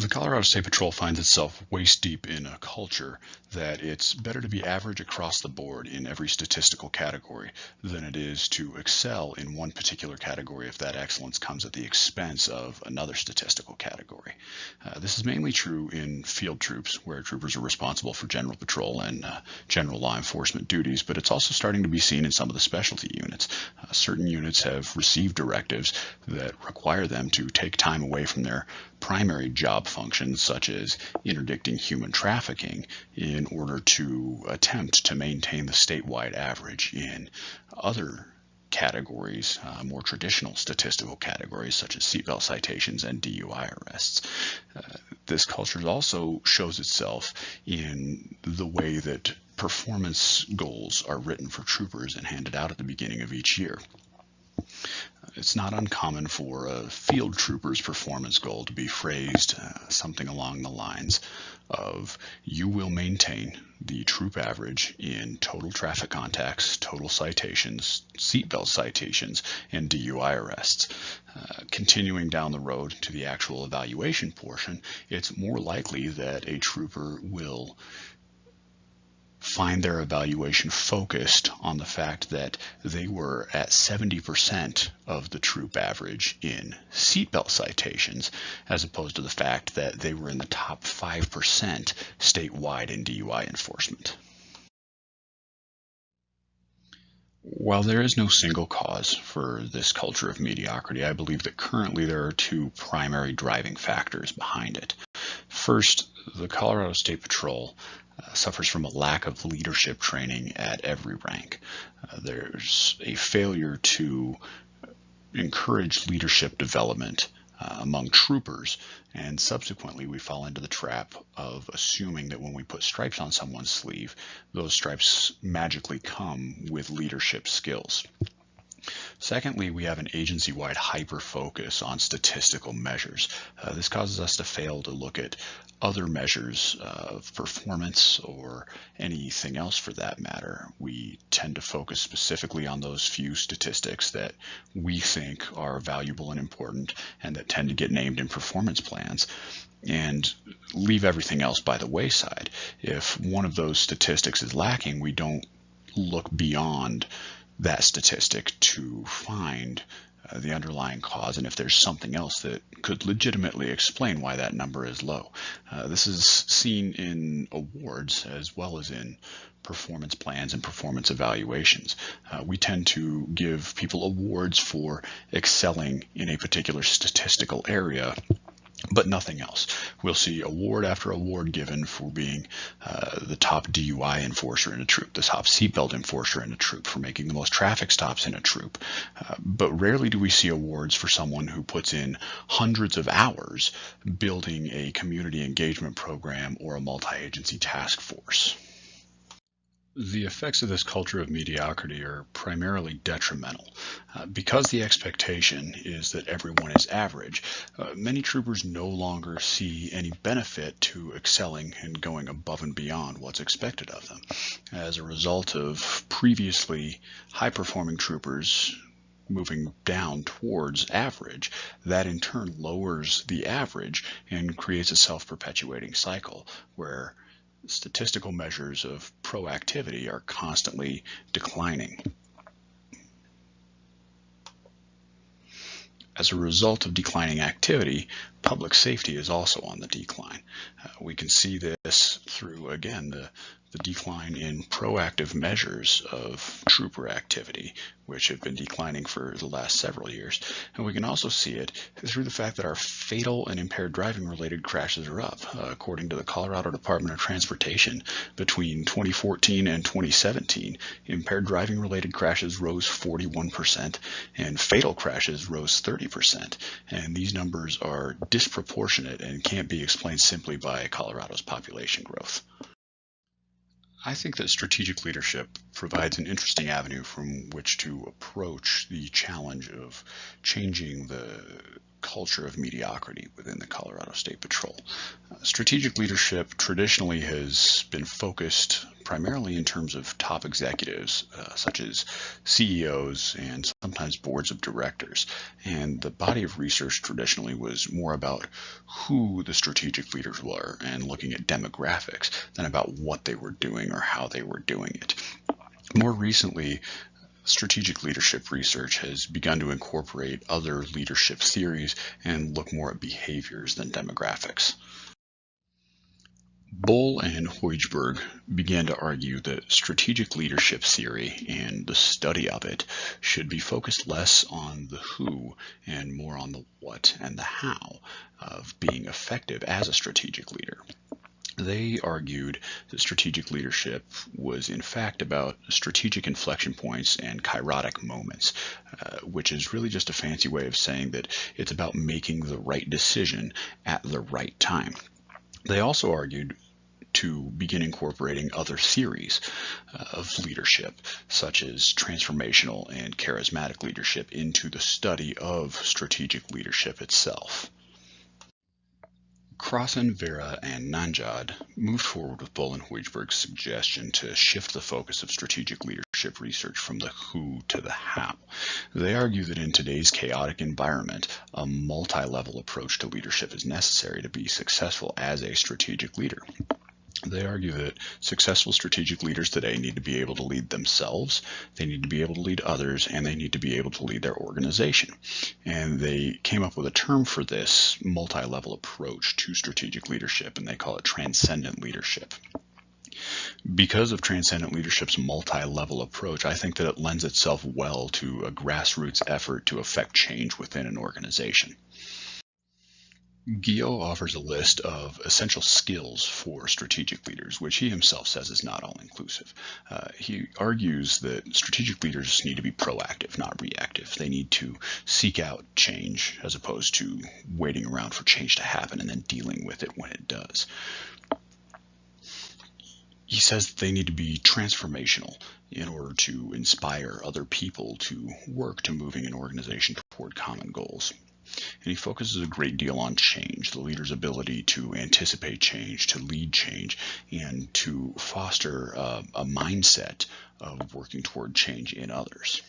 The Colorado State Patrol finds itself waist deep in a culture that it's better to be average across the board in every statistical category than it is to excel in one particular category if that excellence comes at the expense of another statistical category. This is mainly true in field troops, where troopers are responsible for general patrol and general law enforcement duties, but it's also starting to be seen in some of the specialty units. Certain units have received directives that require them to take time away from their primary job functions, such as interdicting human trafficking, in order to attempt to maintain the statewide average in other categories, more traditional statistical categories such as seatbelt citations and DUI arrests. This culture also shows itself in the way that performance goals are written for troopers and handed out at the beginning of each year. It's not uncommon for a field trooper's performance goal to be phrased something along the lines of, you will maintain the troop average in total traffic contacts, total citations, seatbelt citations, and DUI arrests. Continuing down the road to the actual evaluation portion, it's more likely that a trooper will find their evaluation focused on the fact that they were at 70% of the troop average in seatbelt citations, as opposed to the fact that they were in the top 5% statewide in DUI enforcement. While there is no single cause for this culture of mediocrity, I believe that currently there are two primary driving factors behind it. First, the Colorado State Patrol suffers from a lack of leadership training at every rank. There's a failure to encourage leadership development among troopers, and subsequently we fall into the trap of assuming that when we put stripes on someone's sleeve, those stripes magically come with leadership skills. Secondly, we have an agency-wide hyper-focus on statistical measures. This causes us to fail to look at other measures of performance or anything else for that matter. We tend to focus specifically on those few statistics that we think are valuable and important and that tend to get named in performance plans, and leave everything else by the wayside. If one of those statistics is lacking, we don't look beyond that statistic to find the underlying cause, and if there's something else that could legitimately explain why that number is low. This is seen in awards as well as in performance plans and performance evaluations. We tend to give people awards for excelling in a particular statistical area, but nothing else. We'll see award after award given for being the top DUI enforcer in a troop, the top seatbelt enforcer in a troop, for making the most traffic stops in a troop. But rarely do we see awards for someone who puts in hundreds of hours building a community engagement program or a multi-agency task force. The effects of this culture of mediocrity are primarily detrimental. Because the expectation is that everyone is average, many troopers no longer see any benefit to excelling and going above and beyond what's expected of them. As a result of previously high-performing troopers moving down towards average, that in turn lowers the average and creates a self-perpetuating cycle where statistical measures of proactivity are constantly declining. As a result of declining activity, public safety is also on the decline. We can see this through, again, the decline in proactive measures of trooper activity, which have been declining for the last several years. And we can also see it through the fact that our fatal and impaired driving related crashes are up. According to the Colorado Department of Transportation, between 2014 and 2017, impaired driving related crashes rose 41% and fatal crashes rose 30%. And these numbers are disproportionate and can't be explained simply by Colorado's population growth. I think that strategic leadership provides an interesting avenue from which to approach the challenge of changing the culture of mediocrity within the Colorado State Patrol. Strategic leadership traditionally has been focused primarily in terms of top executives, such as CEOs and sometimes boards of directors. And the body of research traditionally was more about who the strategic leaders were and looking at demographics than about what they were doing or how they were doing it. More recently, strategic leadership research has begun to incorporate other leadership theories and look more at behaviors than demographics. Bull and Hoichberg began to argue that strategic leadership theory and the study of it should be focused less on the who and more on the what and the how of being effective as a strategic leader. They argued that strategic leadership was in fact about strategic inflection points and kairotic moments, which is really just a fancy way of saying that it's about making the right decision at the right time. They also argued to begin incorporating other theories of leadership, such as transformational and charismatic leadership, into the study of strategic leadership itself. Crossan, Vera, and Nanjad moved forward with Bull and Hoichberg's suggestion to shift the focus of strategic leadership research from the who to the how. They argue that in today's chaotic environment, a multi-level approach to leadership is necessary to be successful as a strategic leader. They argue that successful strategic leaders today need to be able to lead themselves, they need to be able to lead others, and they need to be able to lead their organization. And they came up with a term for this multi-level approach to strategic leadership, and they call it transcendent leadership. Because of transcendent leadership's multi-level approach, I think that it lends itself well to a grassroots effort to affect change within an organization. Guillot offers a list of essential skills for strategic leaders, which he himself says is not all-inclusive. He argues that strategic leaders need to be proactive, not reactive. They need to seek out change as opposed to waiting around for change to happen and then dealing with it when it does. He says that they need to be transformational in order to inspire other people to work to moving an organization toward common goals. And he focuses a great deal on change, the leader's ability to anticipate change, to lead change, and to foster a mindset of working toward change in others.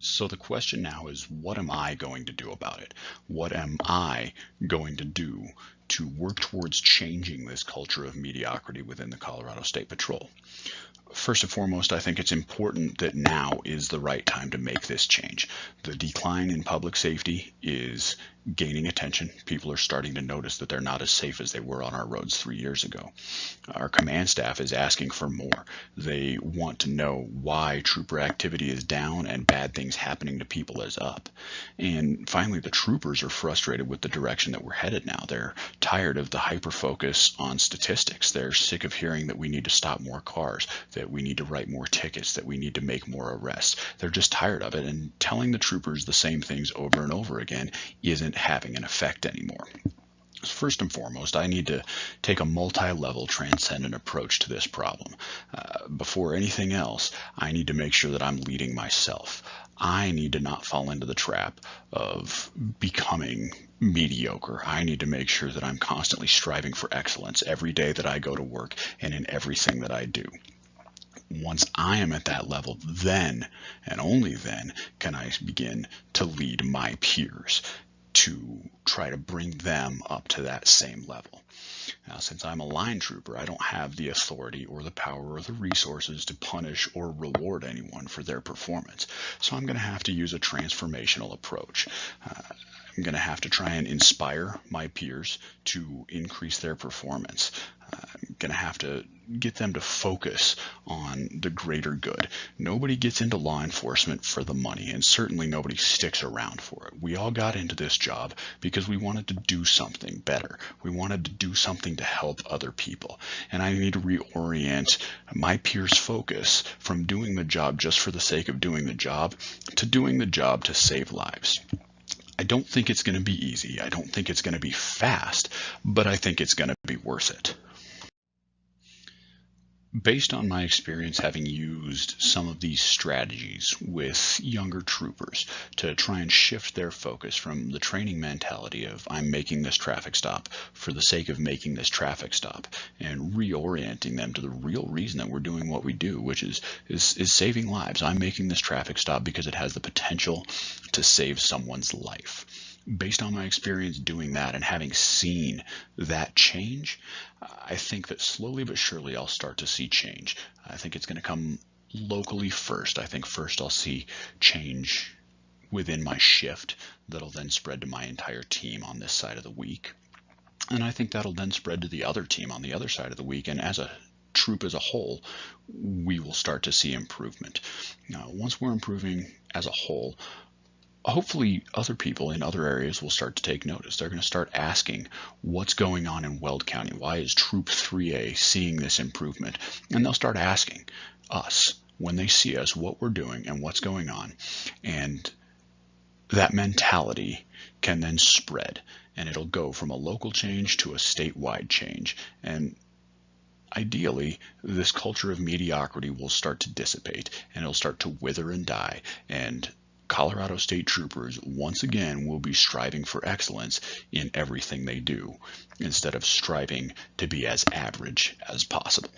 So the question now is, what am I going to do about it? What am I going to do to work towards changing this culture of mediocrity within the Colorado State Patrol? First and foremost, I think it's important that now is the right time to make this change. The decline in public safety is gaining attention. People are starting to notice that they're not as safe as they were on our roads 3 years ago. Our command staff is asking for more. They want to know why trooper activity is down and bad things happening to people is up. And finally, the troopers are frustrated with the direction that we're headed now. They're tired of the hyper-focus on statistics. They're sick of hearing that we need to stop more cars, that we need to write more tickets, that we need to make more arrests. They're just tired of it, and telling the troopers the same things over and over again isn't having an effect anymore. First and foremost, I need to take a multi-level transcendent approach to this problem. Before anything else, I need to make sure that I'm leading myself. I need to not fall into the trap of becoming mediocre. I need to make sure that I'm constantly striving for excellence every day that I go to work and in everything that I do. Once I am at that level, then and only then can I begin to lead my peers, to try to bring them up to that same level. Now, since I'm a line trooper, I don't have the authority or the power or the resources to punish or reward anyone for their performance. So I'm going to have to use a transformational approach. I'm going to have to try and inspire my peers to increase their performance. I'm going to have to get them to focus on the greater good. Nobody gets into law enforcement for the money, and certainly nobody sticks around for it. We all got into this job because we wanted to do something better. We wanted to do something to help other people. And I need to reorient my peers' focus from doing the job just for the sake of doing the job to doing the job to save lives. I don't think it's going to be easy. I don't think it's going to be fast, but I think it's going to be worth it. Based on my experience having used some of these strategies with younger troopers to try and shift their focus from the training mentality of I'm making this traffic stop for the sake of making this traffic stop, and reorienting them to the real reason that we're doing what we do, which is saving lives. I'm making this traffic stop because it has the potential to save someone's life. Based on my experience doing that and having seen that change, I think that slowly but surely I'll start to see change. I think it's going to come locally first. I think first I'll see change within my shift that'll then spread to my entire team on this side of the week. And I think that'll then spread to the other team on the other side of the week. And as a troop as a whole, we will start to see improvement. Now, once we're improving as a whole, hopefully other people in other areas will start to take notice. They're going to start asking what's going on in Weld County. Why is Troop 3A seeing this improvement? And they'll start asking us when they see us what we're doing and what's going on. And that mentality can then spread, and it'll go from a local change to a statewide change. And ideally, this culture of mediocrity will start to dissipate, and it'll start to wither and die. And Colorado State Troopers once again will be striving for excellence in everything they do, instead of striving to be as average as possible.